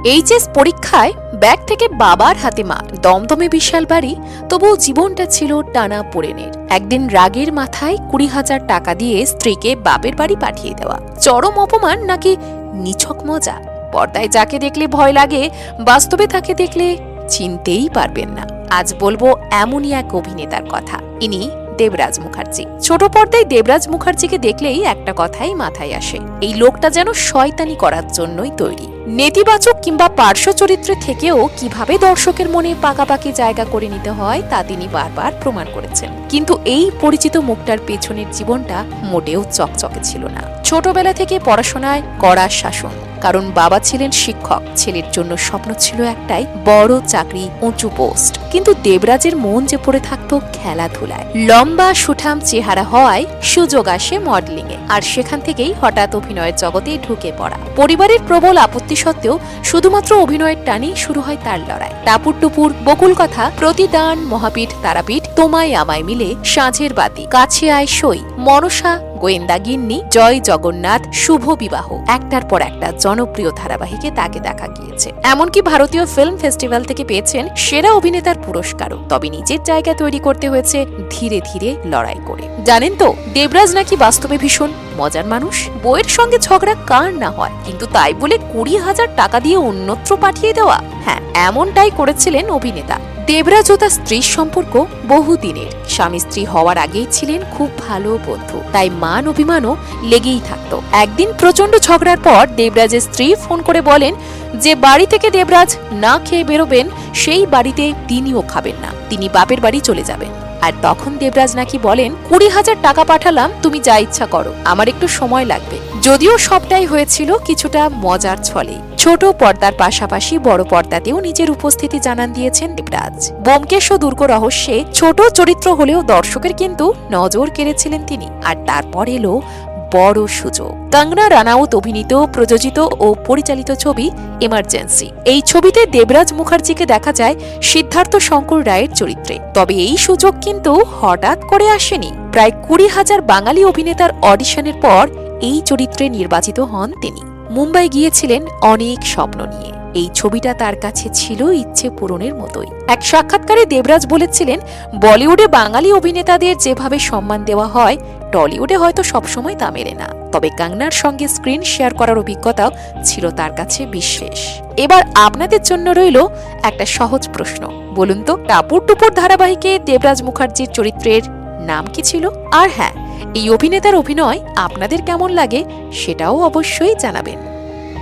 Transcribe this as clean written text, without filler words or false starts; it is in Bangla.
এইচএস পরীক্ষায় ব্যাগ থেকে বাবার হাতে মা, দমদমে বিশাল বাড়ি, তবুও জীবনটা ছিল টানা পোড়েনের। একদিন রাগের মাথায় 20,000 টাকা দিয়ে স্ত্রীকে বাপের বাড়ি পাঠিয়ে দেওয়া চরম অপমান নাকি নিছক মজা? পর্দায় যাকে দেখলে ভয় লাগে, বাস্তবে তাকে দেখলে চিনতেই পারবেন না। আজ বলবো এমনই এক অভিনেতার কথা। ইনি দেবরাজ মুখার্জি। ছোট পর্দায় দেবরাজ মুখার্জিকে দেখলেই একটা কথাই মাথায় আসে, এই লোকটা যেন শয়তানি করার জন্যই তৈরি। নেতিবাচক কিংবা পার্শ্ব চরিত্রে থেকেও কিভাবে দর্শকের মনে পাকাপাকি জায়গা করে নিতে হয় তা তিনি বারবার প্রমাণ করেছেন। কিন্তু এই পরিচিত মুখটার পেছনের জীবনটা মোটেও চকচকে ছিল না। ছোটবেলা থেকে পড়াশোনায় কড়া শাসন, কারণ বাবা ছিলেন শিক্ষক। ছেলের জন্য স্বপ্ন ছিল একটাই, বড় চাকরি, উঁচু পোস্ট। কিন্তু দেবরাজের মন যে পড়ে থাকতো খেলাধুলায়। লম্বা সুঠাম চেহারা হওয়ায় সুযোগ আসে মডেলিং এ, আর সেখান থেকেই হঠাৎ অভিনয়ের জগতে ঢুকে পড়া। পরিবারের প্রবল আপত্তি সত্ত্বেও শুধুমাত্র অভিনয়ের টানেই শুরু হয় তার লড়াই। টাপুর টুপুর, বকুল কথা, প্রতিদান, মহাপীঠ, তারাপীঠ, তোমায় আমায় মিলে, সাঁঝের বাতি, কাছে আয় সই, মনসা, গোয়েন্দা গিন্নি, জয় জগন্নাথ, শুভ বিবাহ, একটার পর একটা জনপ্রিয় ধারাবাহিকে তাকে দেখা গিয়েছে। এমনকি ভারতীয় ফিল্ম ফেস্টিভ্যাল থেকে পেয়েছেন সেরা অভিনেতার পুরস্কারও। তবে নিজের জায়গা তৈরি করতে হয়েছে ধীরে ধীরে লড়াই করে। জানেন তো, দেবরাজ নাকি বাস্তবে ভীষণ মজার মানুষ। বইয়ের সঙ্গে ঝগড়া কার না হয়, কিন্তু তাই বলে 20,000 টাকা দিয়ে অন্যত্র পাঠিয়ে দেওয়া? হ্যাঁ, এমনটাই করেছিলেন অভিনেতা। দেবরাজ ও তার স্ত্রীর সম্পর্ক বহুদিনের। স্বামী স্ত্রী হওয়ার আগেই ছিলেন খুব ভালো বন্ধু, তাই মান অভিমানও লেগেই থাকতো। একদিন প্রচন্ড ঝগড়ার পর দেবরাজের স্ত্রী ফোন করে বলেন যে বাড়ি থেকে দেবরাজ না খেয়ে বেরোবেন, সেই বাড়িতে তিনিও খাবেন না, তিনি বাপের বাড়ি চলে যাবেন। আর তখন দেবরাজ নাকি বলেন, 20,000 টাকা পাঠালাম, তুমি যা ইচ্ছা করো, আমার একটু সময় লাগবে। যদিও সবটাই হয়েছিল কিছুটা মজার ছলে। ছোট পর্দার পাশাপাশি বড় পর্দাতেও নিজের উপস্থিতি জানান দিয়েছেন দেবরাজ। ব্যোমকেশ ও দুর্গ রহস্যে ছোট চরিত্র হলেও দর্শকের কিন্তু নজর কেড়েছিলেন তিনি। আর তারপর এলো বড় সুযোগ। কঙ্গনা রানাউত অভিনীত, প্রযোজিত ও পরিচালিত ছবি এমার্জেন্সি। এই ছবিতে দেবরাজ মুখার্জিকে দেখা যায় সিদ্ধার্থ শঙ্কর রায়ের চরিত্রে। তবে এই সুযোগ কিন্তু হঠাৎ করে আসেনি। প্রায় 20,000 বাঙালি অভিনেতার অডিশনের পর এই চরিত্রে নির্বাচিত হন তিনি। মুম্বাই গিয়েছিলেন অনেক স্বপ্ন নিয়ে। এই ছবিটা তার কাছে ছিল ইচ্ছে পূরণের মতোই। এক সাক্ষাৎকারে দেবরাজ বলেছিলেন, বলিউডে বাঙালি অভিনেতাদের যেভাবে সম্মান দেওয়া হয়, টলিউডে হয়তো সবসময় তা মেলে না। তবে কঙ্গনার সঙ্গে স্ক্রিন শেয়ার করার অভিজ্ঞতাও ছিল তার কাছে বিশেষ। এবার আপনাদের জন্য রইল একটা সহজ প্রশ্ন, বলুন তো, টাপুর টুপুর ধারাবাহিকে দেবরাজ মুখার্জির চরিত্রের নাম কি ছিল? আর হ্যাঁ, এই অভিনেতার অভিনয় আপনাদের কেমন লাগে সেটাও অবশ্যই জানাবেন।